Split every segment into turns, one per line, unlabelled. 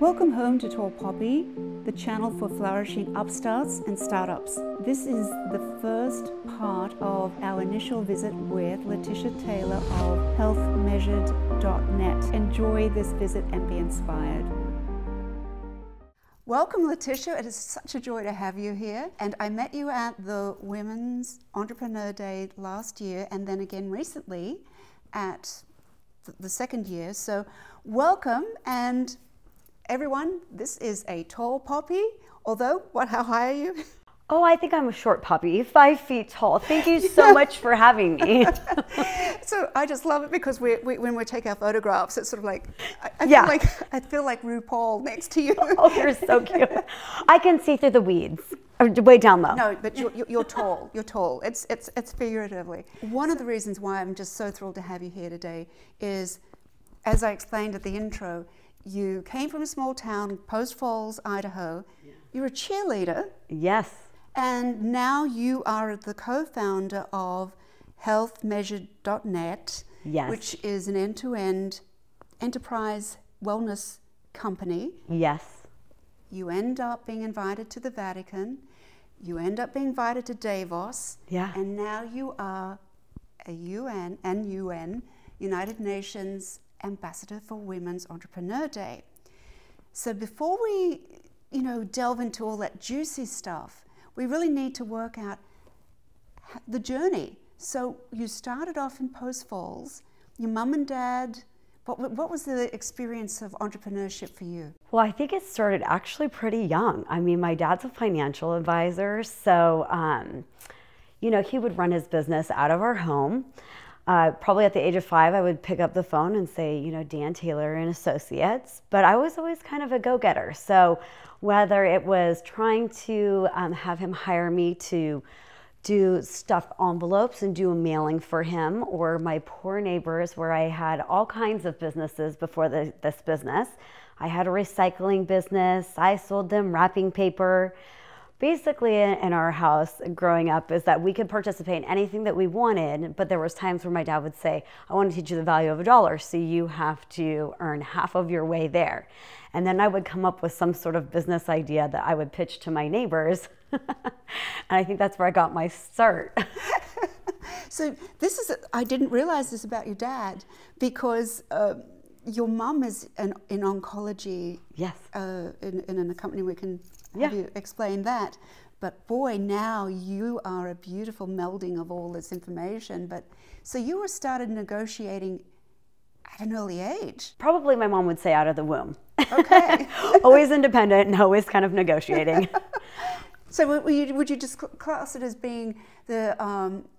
Welcome home to Tall Poppy, the channel for flourishing upstarts and startups. This is the first part of our initial visit with Latisha Taylor of healthmeasured.net. Enjoy this visit and be inspired. Welcome, Latisha. It is such a joy to have you here. And I met you at the Women's Entrepreneur Day last year and then again recently at the second year. So welcome. And everyone, this is a tall poppy, although, how high are you?
Oh, I think I'm a short puppy, 5 feet tall. Thank you so much for having me.
So I just love it because when we take our photographs, it's sort of like, I feel like RuPaul next to you.
Oh, you're so cute. I can see through the weeds, way down low.
No, but you're tall, you're tall. It's figuratively. One of the reasons why I'm just so thrilled to have you here today is, as I explained at the intro, you came from a small town, Post Falls, Idaho. Yeah. You're a cheerleader.
Yes.
And now you are the co-founder of healthmeasured.net,
yes,
which is an end-to-end enterprise wellness company.
Yes.
You end up being invited to the Vatican. You end up being invited to Davos.
Yeah.
And now you are a UN, United Nations Ambassador for Women's Entrepreneur Day. So before we, delve into all that juicy stuff, we really need to work out the journey. So you started off in Post Falls. Your mum and dad, what was the experience of entrepreneurship for you?
Well, I think it started actually pretty young. I mean, my dad's a financial advisor, so, he would run his business out of our home. Probably at the age of 5, I would pick up the phone and say, Dan Taylor and Associates, but I was always kind of a go-getter. So whether it was trying to have him hire me to do stuffed envelopes and do a mailing for him, or my poor neighbors where I had all kinds of businesses before this business. I had a recycling business. I sold them wrapping paper. Basically, in our house growing up is that we could participate in anything that we wanted, but there was times where my dad would say, I want to teach you the value of $1, so you have to earn half of your way there. And then I would come up with some sort of business idea that I would pitch to my neighbors. And I think that's where I got my start.
So I didn't realize this about your dad, because your mum is in oncology.
Yes.
In a company we can have you explain that. But boy, now you are a beautiful melding of all this information. But so you were started negotiating at an early age.
Probably my mom would say out of the womb.
Okay.
Always independent and always kind of negotiating.
So would you just class it as being the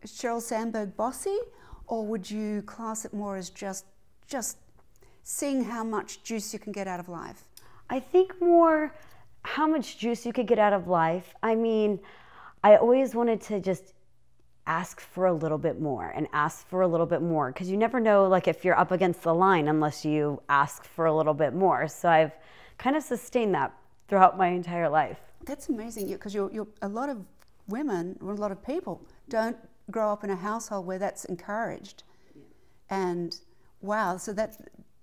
Sheryl Sandberg bossy, or would you class it more as just seeing how much juice you can get out of life?
I think more how much juice you could get out of life. I mean, I always wanted to just ask for a little bit more and ask for a little bit more, because you never know, like, if you're up against the line unless you ask for a little bit more. So I've kind of sustained that throughout my entire life.
That's amazing, because you're a lot of women, or a lot of people don't grow up in a household where that's encouraged. And wow, so that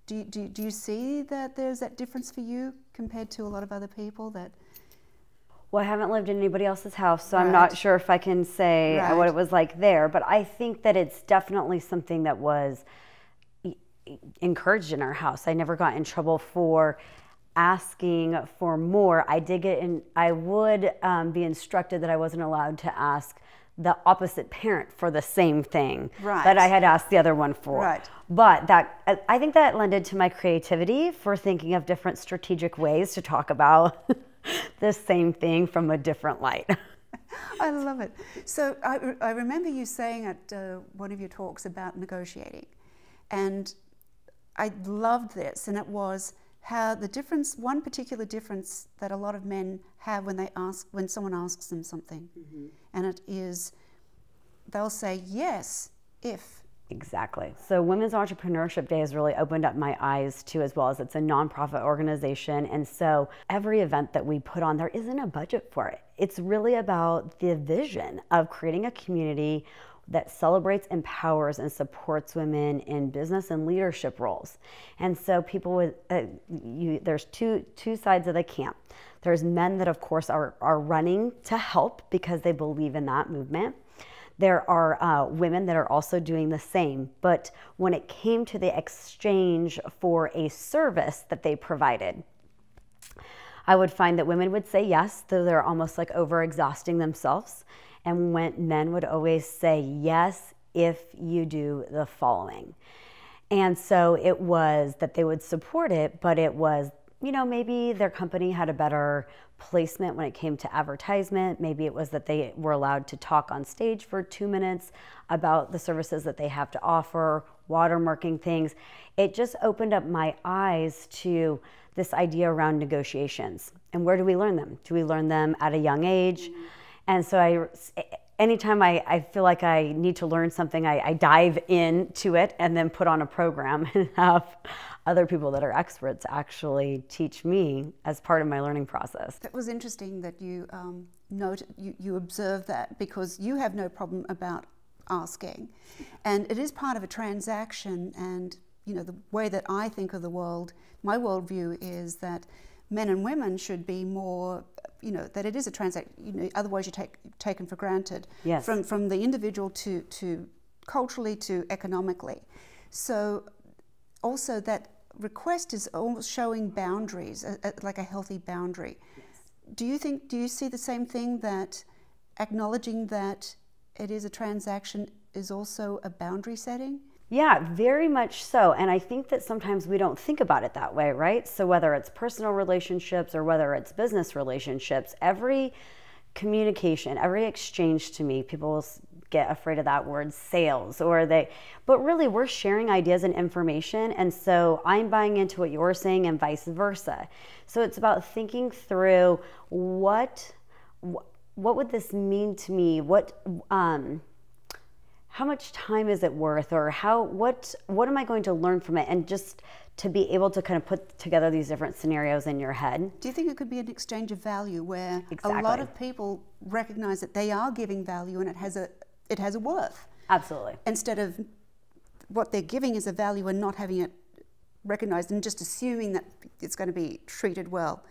do you see that there's that difference for you compared to a lot of other people that?
Well, I haven't lived in anybody else's house, so I'm not sure if I can say what it was like there, but I think that it's definitely something that was encouraged in our house. I never got in trouble for asking for more. I did get in, I would be instructed that I wasn't allowed to ask the opposite parent for the same thing that I had asked the other one for.
Right.
But I think that lended to my creativity for thinking of different strategic ways to talk about the same thing from a different light.
I love it. So I remember you saying at one of your talks about negotiating, and I loved this, and it was how the difference, one particular difference that a lot of men have when someone asks them something, and it is, they'll say yes if.
Exactly. So Women's Entrepreneurship Day has really opened up my eyes too, as well as it's a nonprofit organization. And so every event that we put on, there isn't a budget for it. It's really about the vision of creating a community that celebrates, empowers, and supports women in business and leadership roles. And so people with, there's two sides of the camp. There's men that, of course, are running to help because they believe in that movement. There are women that are also doing the same. But when it came to the exchange for a service that they provided, I would find that women would say yes, though they're almost like over-exhausting themselves. And when men would always say yes if you do the following. And so it was that they would support it, but it was, you know, maybe their company had a better placement when it came to advertisement. Maybe it was that they were allowed to talk on stage for 2 minutes about the services that they have to offer, watermarking things. It just opened up my eyes to this idea around negotiations. And where do we learn them? Do we learn them at a young age? And so anytime I feel like I need to learn something, I dive into it and then put on a program and have other people that are experts actually teach me as part of my learning process.
That was interesting that you you observed that, because you have no problem about asking. And it is part of a transaction, and you know, the way that I think of the world, my worldview is that men and women should be more, you know, that it is a transaction, you know, otherwise you're taken for granted.
Yes.
From the individual to culturally to economically. So also that request is almost showing boundaries, like a healthy boundary. Yes. Do you see the same thing, that acknowledging that it is a transaction is also a boundary setting?
Yeah, very much so. And I think that sometimes we don't think about it that way, right? So whether it's personal relationships or whether it's business relationships, every communication, every exchange, to me, people will get afraid of that word sales, but really we're sharing ideas and information. And so I'm buying into what you're saying and vice versa. So it's about thinking through what would this mean to me? How much time is it worth, or what am I going to learn from it? And just to be able to kind of put together these different scenarios in your head.
Do you think it could be an exchange of value where
Exactly.
a lot of people recognize that they are giving value and it has a worth?
Absolutely.
Instead of what they're giving as a value and not having it recognized and just assuming that it's going to be treated well.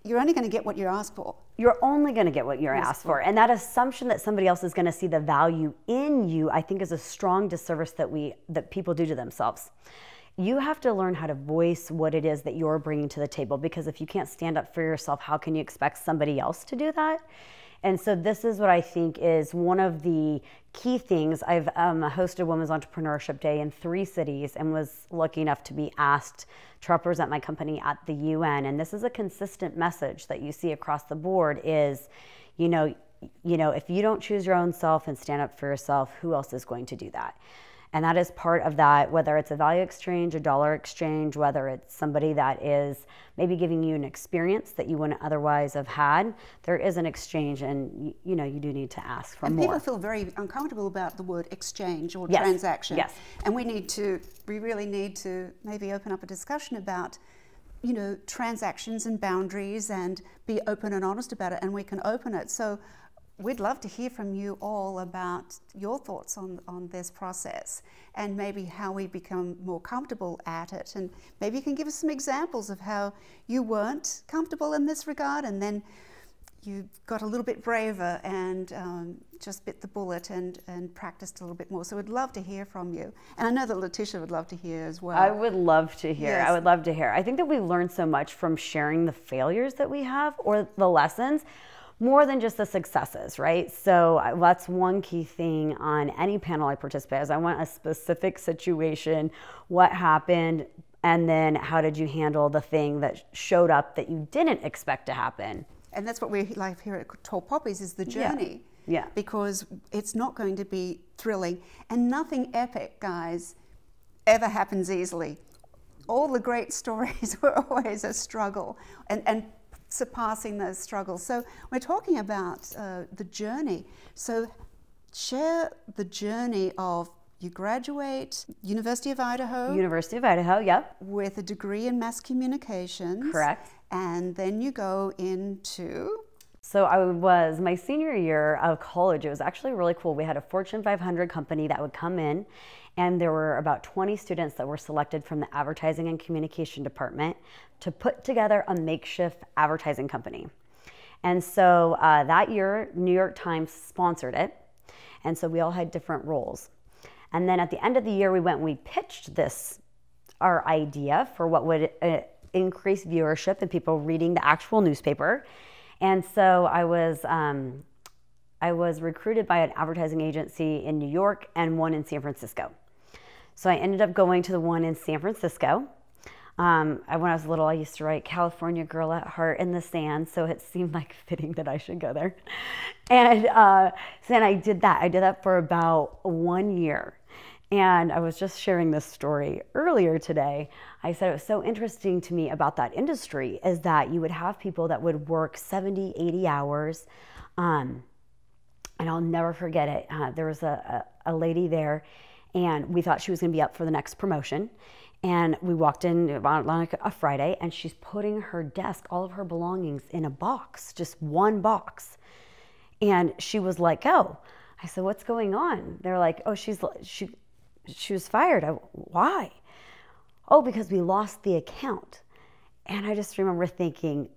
You're only going to get what you ask for.
You're only going to get what you're asked for. And that assumption that somebody else is going to see the value in you, I think, is a strong disservice that people do to themselves. You have to learn how to voice what it is that you're bringing to the table, because if you can't stand up for yourself, how can you expect somebody else to do that? And so this is what I think is one of the key things. I've hosted Women's Entrepreneurship Day in 3 cities and was lucky enough to be asked to represent my company at the UN. And this is a consistent message that you see across the board is, you know, if you don't choose your own self and stand up for yourself, who else is going to do that? And that is part of that, whether it's a value exchange, a dollar exchange, whether it's somebody that is maybe giving you an experience that you wouldn't otherwise have had, there is an exchange, and you know, you do need to ask for more.
And people feel very uncomfortable about the word exchange or
Yes.
transaction.
Yes.
And we really need to maybe open up a discussion about, you know, transactions and boundaries, and be open and honest about it, and we can open it. So we'd love to hear from you all about your thoughts on this process, and maybe how we become more comfortable at it. And maybe you can give us some examples of how you weren't comfortable in this regard, and then you got a little bit braver and just bit the bullet and practiced a little bit more. So we'd love to hear from you. And I know that Latisha would love to hear as well.
I would love to hear.
Yes.
I would love to hear. I think that we learn so much from sharing the failures that we have, or the lessons, more than just the successes, right? So that's one key thing on any panel I participate in, is I want a specific situation, what happened, and then how did you handle the thing that showed up that you didn't expect to happen.
And that's what we like here at Tall Poppies, is the journey.
Yeah.
Because it's not going to be thrilling, and nothing epic, guys, ever happens easily. All the great stories were always a struggle, and surpassing those struggles. So we're talking about the journey. So share the journey of, you graduate University of Idaho.
University of Idaho, yep.
With a degree in mass communications.
Correct.
And then you go into
So I was my senior year of college. It was actually really cool. We had a Fortune 500 company that would come in, and there were about 20 students that were selected from the advertising and communication department to put together a makeshift advertising company. And so that year, New York Times sponsored it. And so we all had different roles. And then at the end of the year, we went and we pitched our idea for what would increase viewership and people reading the actual newspaper. And so I was recruited by an advertising agency in New York and one in San Francisco. So I ended up going to the one in San Francisco. When I was little, I used to write California girl at heart in the sand, so it seemed like fitting that I should go there. And so then I did that. I did that for about 1 year. And I was just sharing this story earlier today. I said it was so interesting to me about that industry is that you would have people that would work 70, 80 hours. And I'll never forget it. There was a lady there, and we thought she was going to be up for the next promotion. And we walked in on like a Friday, and she's putting her desk, all of her belongings in a box, just one box. And she was let go. I said, what's going on? They're like, oh, she was fired. Why? Oh, because we lost the account. And I just remember thinking,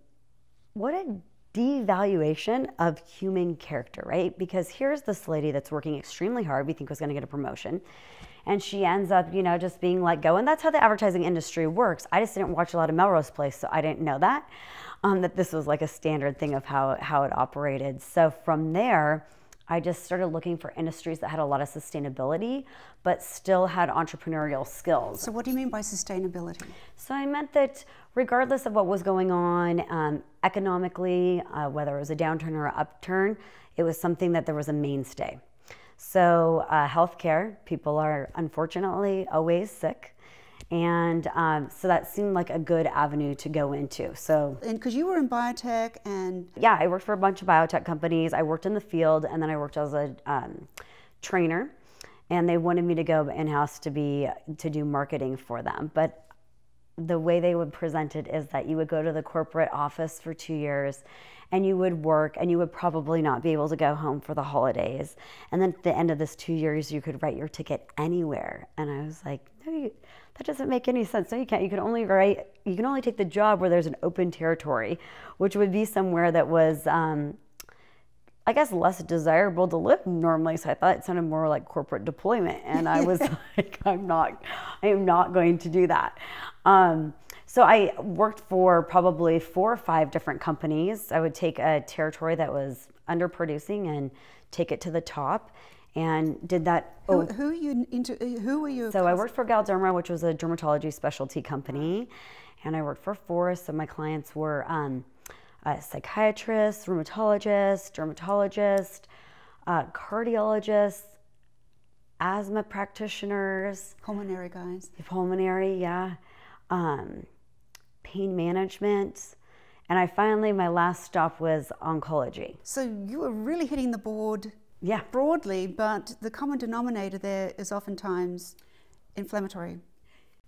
what a devaluation of human character, right? Because here's this lady that's working extremely hard, we think was going to get a promotion. And she ends up, just being let go. And that's how the advertising industry works. I just didn't watch a lot of Melrose Place, so I didn't know that this was like a standard thing of how it operated. So from there, I just started looking for industries that had a lot of sustainability, but still had entrepreneurial skills.
So what do you mean by sustainability?
So I meant that regardless of what was going on economically, whether it was a downturn or an upturn, it was something that there was a mainstay. So healthcare, people are unfortunately always sick. And so that seemed like a good avenue to go into. So,
and because you were in biotech and...
Yeah, I worked for a bunch of biotech companies. I worked in the field, and then I worked as a trainer. And they wanted me to go in-house to do marketing for them. But the way they would present it is that you would go to the corporate office for 2 years, and you would work, and you would probably not be able to go home for the holidays. And then at the end of this 2 years, you could write your ticket anywhere. And I was like, no, that doesn't make any sense. No, you can't. You can only take the job where there's an open territory, which would be somewhere that was, I guess, less desirable to live normally. So I thought it sounded more like corporate deployment. And I was like, I am not going to do that. So I worked for probably 4 or 5 different companies. I would take a territory that was underproducing and take it to the top, and did that.
Who were you?
So I worked for Galderma, which was a dermatology specialty company, and I worked for Forest. So my clients were psychiatrists, rheumatologists, dermatologists, cardiologists, asthma practitioners,
pulmonary guys.
Pulmonary, yeah. Pain management, and my last stop was oncology.
So you were really hitting the board,
yeah,
broadly, but the common denominator there is oftentimes inflammatory.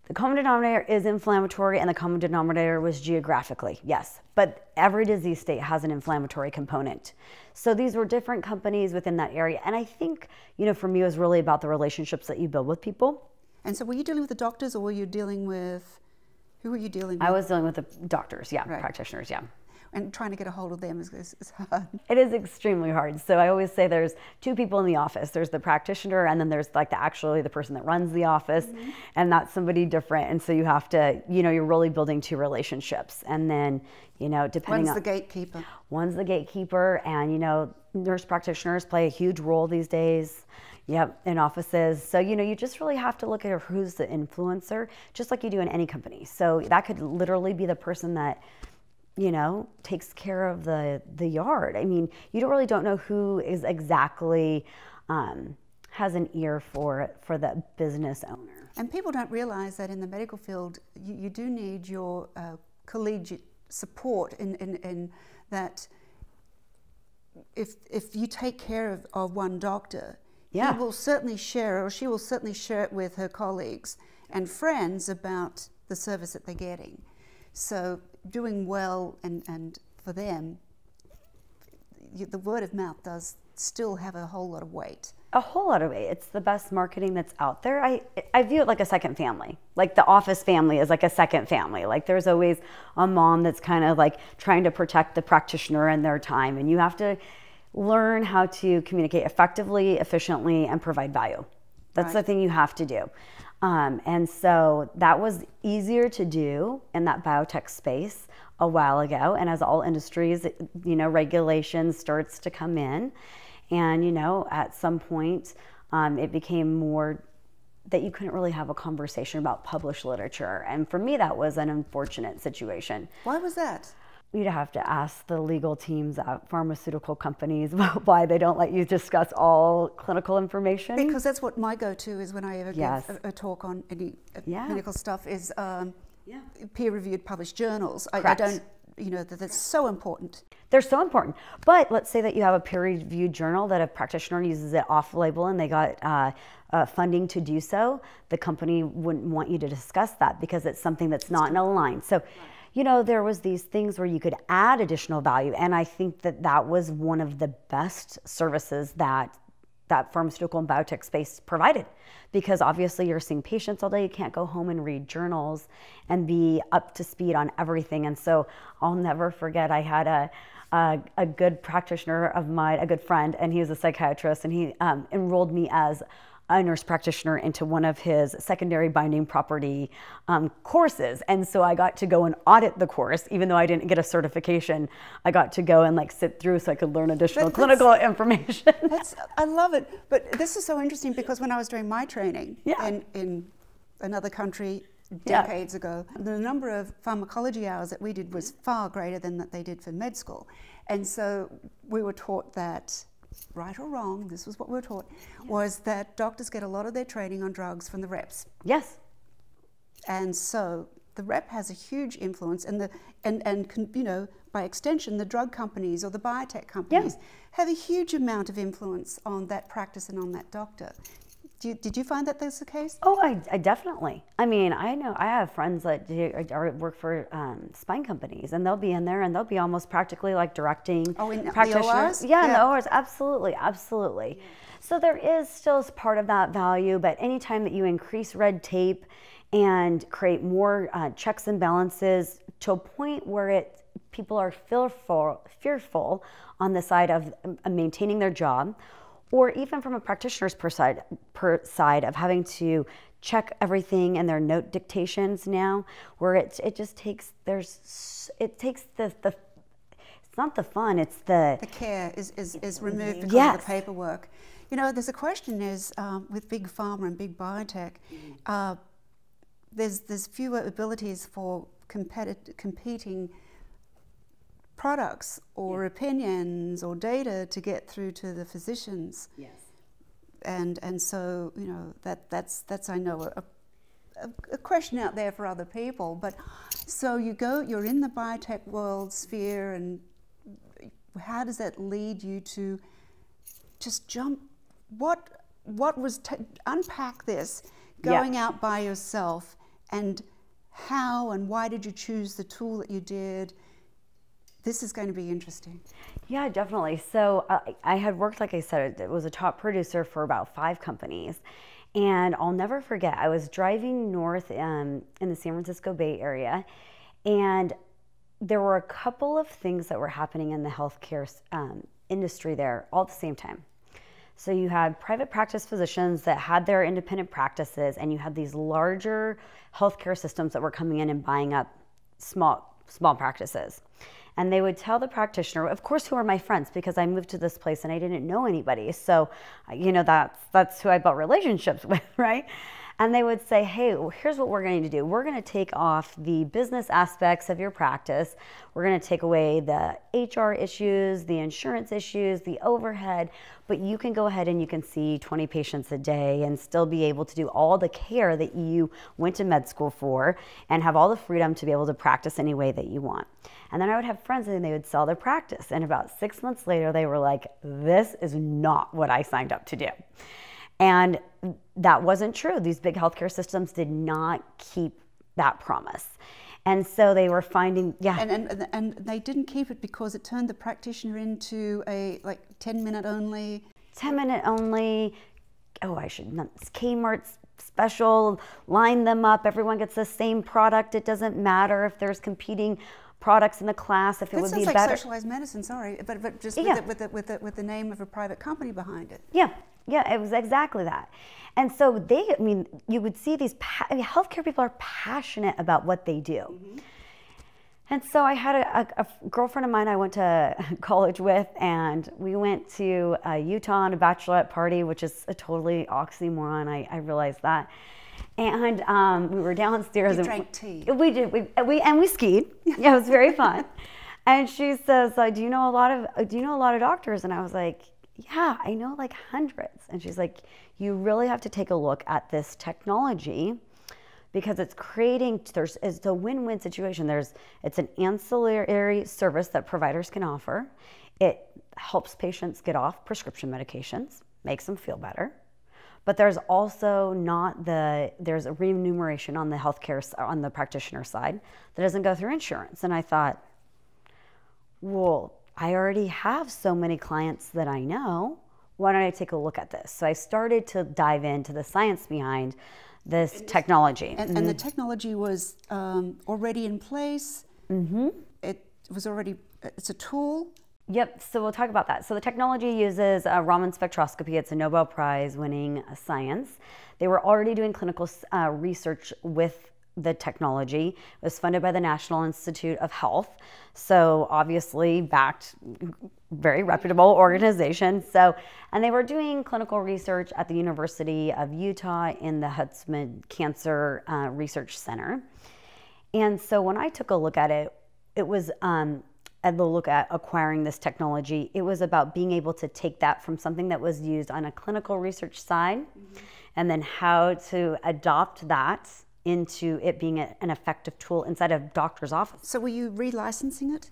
The common denominator is inflammatory, and the common denominator was geographically, yes. But every disease state has an inflammatory component. So these were different companies within that area. And I think, for me, it was really about the relationships that you build with people.
And so were you dealing with the doctors, or were you dealing with... Who were you dealing with?
I was dealing with the doctors, yeah,
right.
Practitioners, yeah.
And trying to get a hold of them is hard.
It is extremely hard. So I always say there's 2 people in the office. There's the practitioner, and then there's like the person that runs the office, mm-hmm. and that's somebody different. And so you have to, you're really building 2 relationships. And then, depending on...
One's the gatekeeper.
One's the gatekeeper, and, nurse practitioners play a huge role these days. Yep, in offices. So, you just really have to look at who's the influencer, just like you do in any company. So that could literally be the person that, takes care of the yard. I mean, you don't know who is exactly has an ear for the business owner.
And people don't realize that in the medical field, you do need your collegiate support in that if you take care of one doctor,
yeah.
He will certainly share, or she will certainly share it with her colleagues and friends about the service that they're getting. So doing well and for them the word of mouth does still have a whole lot of weight.
A whole lot of weight. It's the best marketing that's out there. I view it like a second family. Like the office family is like a second family. Like there's always a mom that's kind of like trying to protect the practitioner and their time. And you have to learn how to communicate effectively, efficiently, and provide value. That's the thing you have to do. And so that was easier to do in that biotech space a while ago. And as all industries, regulation starts to come in. And, at some point, it became more that you couldn't really have a conversation about published literature. And for me, that was an unfortunate situation.
Why was that?
You'd have to ask the legal teams at pharmaceutical companies about why they don't let you discuss all clinical information.
Because that's what my go-to is when I ever give a talk on any medical stuff is peer-reviewed published journals. I don't, that's so important.
They're so important. But let's say that you have a peer-reviewed journal that a practitioner uses it off-label and they got funding to do so. The company wouldn't want you to discuss that because it's something that's not in a line. So, there was these things where you could add additional value. And I think that that was one of the best services that pharmaceutical and biotech space provided. Because obviously you're seeing patients all day. You can't go home and read journals and be up to speed on everything. And so I'll never forget, I had a good practitioner of mine, a good friend, and he was a psychiatrist, and he enrolled me as a nurse practitioner into one of his secondary binding property courses. And so I got to go and audit the course, even though I didn't get a certification. I got to go and sit through so I could learn additional clinical information.
I love it. But this is so interesting because when I was doing my training in another country decades ago, the number of pharmacology hours that we did was far greater than that they did for med school. And so we were taught that, right or wrong, this was what we were taught, was that doctors get a lot of their training on drugs from the reps.
Yes.
And so the rep has a huge influence, and by extension, the drug companies or the biotech companies have a huge amount of influence on that practice and on that doctor. Did you find that that's the case?
Oh, I definitely. I mean, I know I have friends that work for spine companies, and they'll be in there and they'll be almost practically like directing practitioners.
The ORs?
Yeah, in the ORs, absolutely, absolutely. Yeah. So there is still part of that value, but anytime that you increase red tape and create more checks and balances to a point where people are fearful on the side of maintaining their job, or even from a practitioner's side of having to check everything in their note dictations now, where it just takes the it's not the fun, it's the
care is removed because of the paperwork. There's a question with big pharma and big biotech, there's fewer abilities for competing products or opinions or data to get through to the physicians.
Yes.
And so that's I know a question out there for other people. But so you're in the biotech world sphere, and how does that lead you to just jump? What was unpack this going out by yourself, and how and why did you choose the tool that you did? This is going to be interesting.
Yeah, definitely. So I had worked, like I said, it was a top producer for about 5 companies. And I'll never forget, I was driving north in the San Francisco Bay Area, and there were a couple of things that were happening in the healthcare industry there all at the same time. So you had private practice physicians that had their independent practices, and you had these larger healthcare systems that were coming in and buying up small practices. And they would tell the practitioner, of course, who are my friends, because I moved to this place and I didn't know anybody. So, that's who I built relationships with, right? And they would say, hey, here's what we're going to do. We're going to take off the business aspects of your practice. We're going to take away the HR issues, the insurance issues, the overhead, but you can go ahead and you can see 20 patients a day and still be able to do all the care that you went to med school for and have all the freedom to be able to practice any way that you want. And then I would have friends and they would sell their practice. And about 6 months later, they were like, this is not what I signed up to do. And that wasn't true. These big healthcare systems did not keep that promise. And so they were finding,
And they didn't keep it because it turned the practitioner into a 10-minute only.
10-minute only. Oh, I should not. Kmart special. Line them up. Everyone gets the same product. It doesn't matter if there's competing products in the class. If it would be better.
That sounds like socialized medicine. Sorry, but just with the name of a private company behind it.
Yeah, it was exactly that. And so you would see these healthcare people are passionate about what they do. Mm-hmm. And so I had a girlfriend of mine I went to college with, and we went to Utah on a bachelorette party, which is a totally oxymoron. I realized that. And we were downstairs.
You drank tea.
We did. We skied. Yeah, it was very fun. And she says, "Do you know a lot of doctors?" And I was like, "Yeah, I know like hundreds." And she's like, "You really have to take a look at this technology because it's a win-win situation. It's an ancillary service that providers can offer. It helps patients get off prescription medications, makes them feel better." But there's also there's a remuneration on the practitioner side that doesn't go through insurance. And I thought, well, I already have so many clients that I know. Why don't I take a look at this? So I started to dive into the science behind this technology.
And the technology was already in place. Mm-hmm. It's a tool.
Yep, so we'll talk about that. So the technology uses Raman spectroscopy. It's a Nobel Prize winning science. They were already doing clinical research with the technology. It was funded by the National Institute of Health. So obviously backed, very reputable organization. And they were doing clinical research at the University of Utah in the Huntsman Cancer Research Center. And so when I took a look at it, it was at the look at acquiring this technology, it was about being able to take that from something that was used on a clinical research side, mm-hmm. and then how to adopt that into it being an effective tool inside a doctor's office.
So were you relicensing it?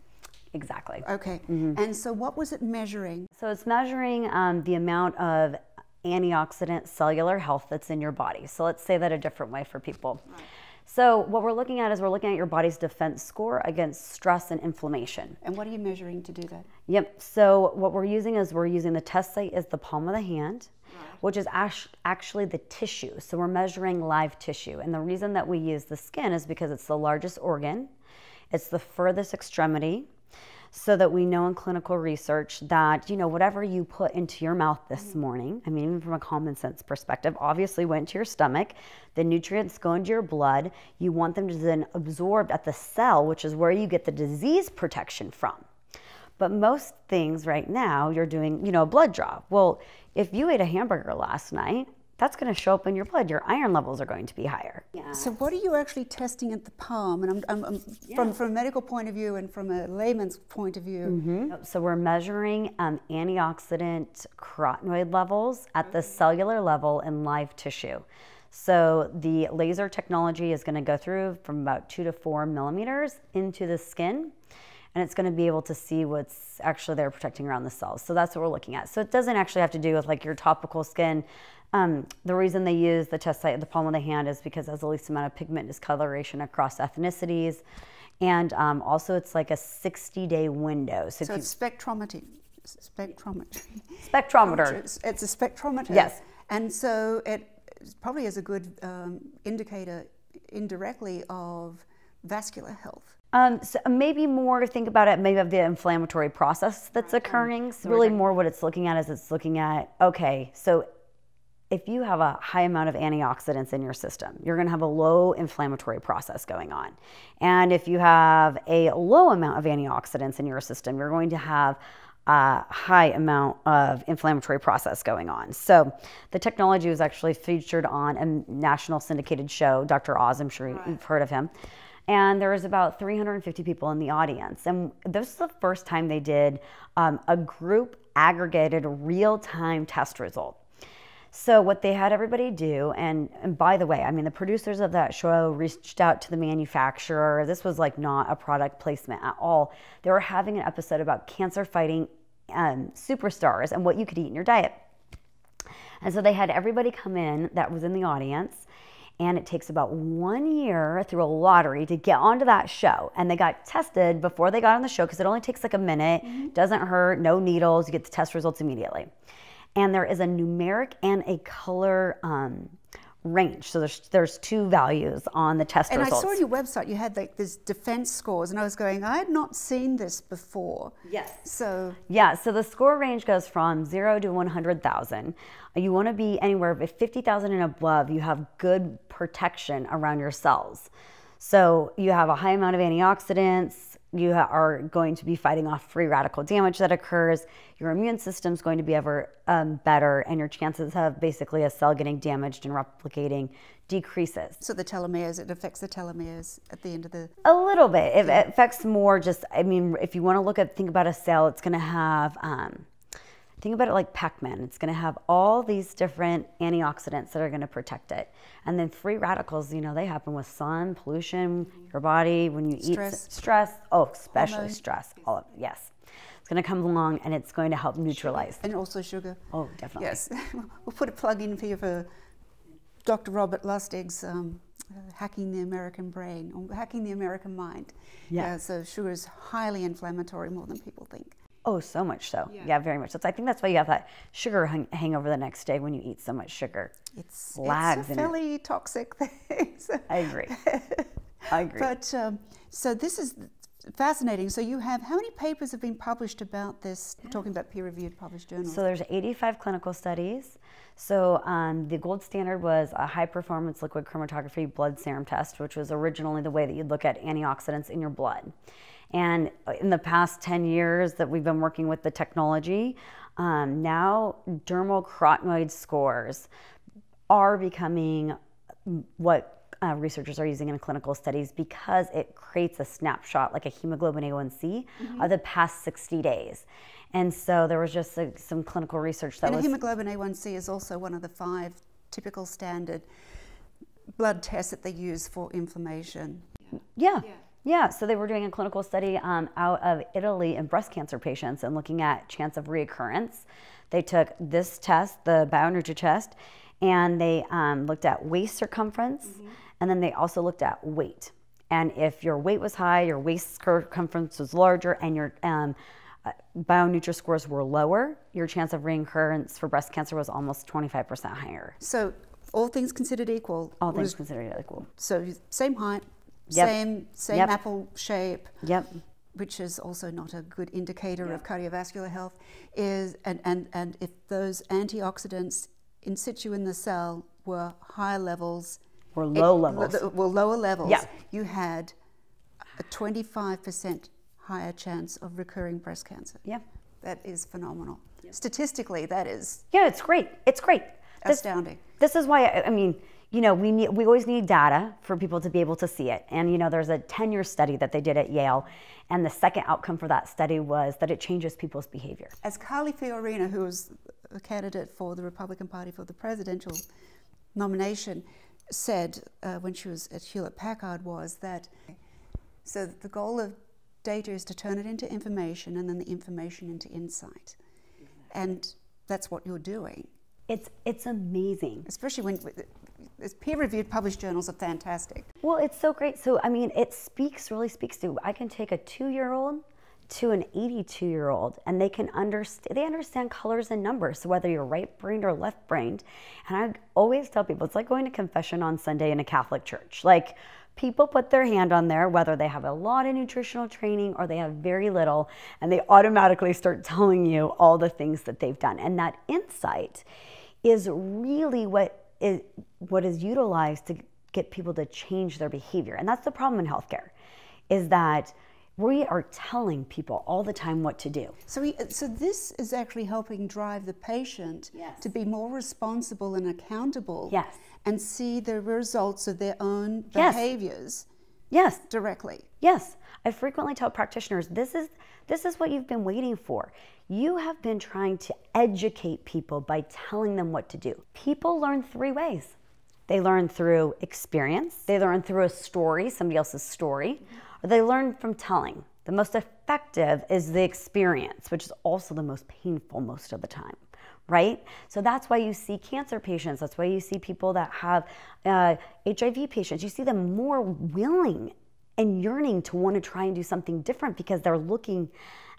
Exactly.
Okay. Mm-hmm. And so what was it measuring?
So it's measuring the amount of antioxidant cellular health that's in your body. So let's say that a different way for people. Right. So what we're looking at your body's defense score against stress and inflammation.
And what are you measuring to do that?
Yep. So what we're using the test site is the palm of the hand, right. which is actually the tissue. So we're measuring live tissue. And the reason that we use the skin is because it's the largest organ. It's the furthest extremity. So that we know in clinical research that, whatever you put into your mouth this morning, I mean, even from a common sense perspective, obviously went to your stomach, the nutrients go into your blood, you want them to then absorb at the cell, which is where you get the disease protection from. But most things right now, you're doing, a blood draw. Well, if you ate a hamburger last night, that's going to show up in your blood. Your iron levels are going to be higher.
Yeah. So what are you actually testing at the palm? And from a medical point of view and from a layman's point of view.
Mm-hmm. So we're measuring antioxidant carotenoid levels at the cellular level in live tissue. So the laser technology is going to go through from about 2 to 4 millimeters into the skin. And it's going to be able to see what's actually there protecting around the cells. So that's what we're looking at. So it doesn't actually have to do with like your topical skin. The reason they use the test site at the palm of the hand is because it has the least amount of pigment discoloration across ethnicities. And also it's like a 60-day window.
So it's spectrometry. Spectrometer. It's a spectrometer.
Yes.
And so it probably is a good indicator indirectly of vascular health.
So maybe more think about it, maybe of the inflammatory process that's occurring. So really more what it's looking at is it's looking at, okay, so if you have a high amount of antioxidants in your system, you're going to have a low inflammatory process going on. And if you have a low amount of antioxidants in your system, you're going to have a high amount of inflammatory process going on. So the technology was actually featured on a national syndicated show, Dr. Oz, I'm sure you've heard of him. And there was about 350 people in the audience. And this is the first time they did a group aggregated real-time test result. So what they had everybody do, and by the way, I mean, the producers of that show reached out to the manufacturer. This was like not a product placement at all. They were having an episode about cancer fighting superstars and what you could eat in your diet. And so they had everybody come in that was in the audience, And it takes about 1 year through a lottery to get onto that show. And they got tested before they got on the show because it only takes like a minute, doesn't hurt, no needles, you get the test results immediately. And there is a numeric and a color range. So there's 2 values on the test results.
And I saw on your website you had like this defense scores, and I was going, I had not seen this before.
Yes.
So
yeah, so the score range goes from 0 to 100,000. You want to be anywhere with 50,000 and above. You have good protection around your cells. So you have a high amount of antioxidants. You are going to be fighting off free radical damage that occurs. Your immune system is going to be ever better, and your chances of basically a cell getting damaged and replicating decreases.
So the telomeres, it affects the telomeres at the end of the...
A little bit. It affects more just, I mean, if you want to think about a cell, it's going to have, think about it like Pac-Man. It's going to have all these different antioxidants that are going to protect it. And then free radicals, you know, they happen with sun, pollution, your body, when you eat stress. Oh, especially
hormone.
Stress. All of it, yes. It's going to come along and it's going to help neutralize.
And also sugar.
Oh, definitely.
Yes. We'll put a plug in for you for Dr. Robert Lustig's Hacking the American Brain, or Hacking the American Mind.
Yeah.
So sugar is highly inflammatory, more than people think.
Oh, so much so. Yeah, very much. So I think that's why you have that sugar hangover the next day when you eat so much sugar.
It's
Lags
a fairly toxic thing.
I agree. I agree.
But so this is fascinating. So you have, how many papers have been published about this, talking about peer-reviewed published journals?
So there's 85 clinical studies. So the gold standard was a high-performance liquid chromatography blood serum test, which was originally the way that you'd look at antioxidants in your blood. And in the past 10 years that we've been working with the technology, now dermal carotenoid scores are becoming what researchers are using in clinical studies because it creates a snapshot, like a hemoglobin A1C, of the past 60 days. And so there was just some clinical research that
was... And a hemoglobin A1C is also one of the 5 typical standard blood tests that they use for inflammation.
Yeah, so they were doing a clinical study out of Italy in breast cancer patients and looking at chance of reoccurrence. They took this test, the BioNutri test, and they looked at waist circumference, and then they also looked at weight. And if your weight was high, your waist circumference was larger, and your BioNutri scores were lower, your chance of reoccurrence for breast cancer was almost 25% higher.
So all things considered equal?
All things considered equal.
So same height, same apple shape, which is also not a good indicator of cardiovascular health, is and if those antioxidants in situ in the cell were higher levels,
or lower levels,
you had a 25% higher chance of recurring breast cancer. That is phenomenal. Statistically, that is...
Yeah, it's great. It's great.
Astounding.
This is why, I mean, you know, we always need data for people to be able to see it. And, you know, there's a 10-year study that they did at Yale, and the second outcome for that study was that it changes people's behavior.
As Carly Fiorina, who was a candidate for the Republican Party for the presidential nomination, said when she was at Hewlett-Packard was that, so the goal of data is to turn it into information and then the information into insight. And that's what you're doing.
It's amazing.
Especially when peer-reviewed published journals are fantastic.
Well, it's so great. So, I mean, it really speaks to, I can take a 2-year-old to an 82-year-old and they understand colors and numbers. So whether you're right-brained or left-brained, and I always tell people, it's like going to confession on Sunday in a Catholic church. Like, people put their hand on there, whether they have a lot of nutritional training or they have very little, and they automatically start telling you all the things that they've done. And that insight is really what is utilized to get people to change their behavior. And that's the problem in healthcare, is that we are telling people all the time what to do.
So this is actually helping drive the patient to be more responsible and accountable and see the results of their own behaviors directly.
Yes. I frequently tell practitioners, this is what you've been waiting for. You have been trying to educate people by telling them what to do. People learn 3 ways. They learn through experience, they learn through a story, somebody else's story, or they learn from telling. The most effective is the experience, which is also the most painful most of the time, right? So that's why you see cancer patients. That's why you see people that have HIV patients. You see them more willing and yearning to want to try and do something different because they're looking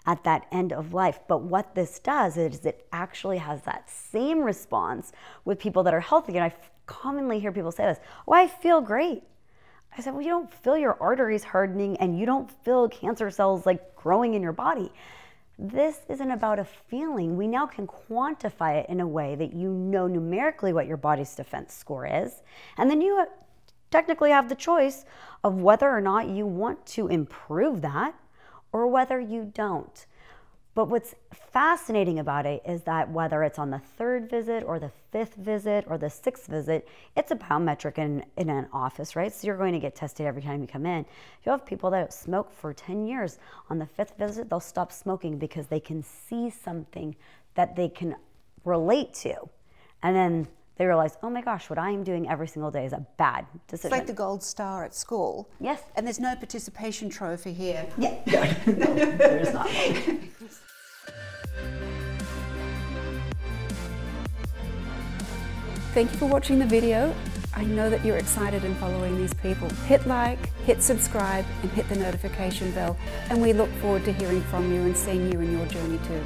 at that end of life. But what this does is it actually has that same response with people that are healthy. And I commonly hear people say this, oh, I feel great. I said, well, you don't feel your arteries hardening and you don't feel cancer cells like growing in your body. This isn't about a feeling. We now can quantify it in a way that you know numerically what your body's defense score is. And then you technically have the choice of whether or not you want to improve that or whether you don't. But what's fascinating about it is that whether it's on the 3rd visit or the 5th visit or the 6th visit, it's a biometric in an office, right? So you're going to get tested every time you come in. You have people that smoke for 10 years. On the 5th visit, they'll stop smoking because they can see something that they can relate to. And then they realize, oh my gosh, what I am doing every single day is a bad decision.
It's like the gold star at school.
Yes.
And there's no participation trophy here.
Yeah. No, there's not.
Thank you for watching the video. I know that you're excited in following these people. Hit like, hit subscribe, and hit the notification bell. And we look forward to hearing from you and seeing you in your journey too.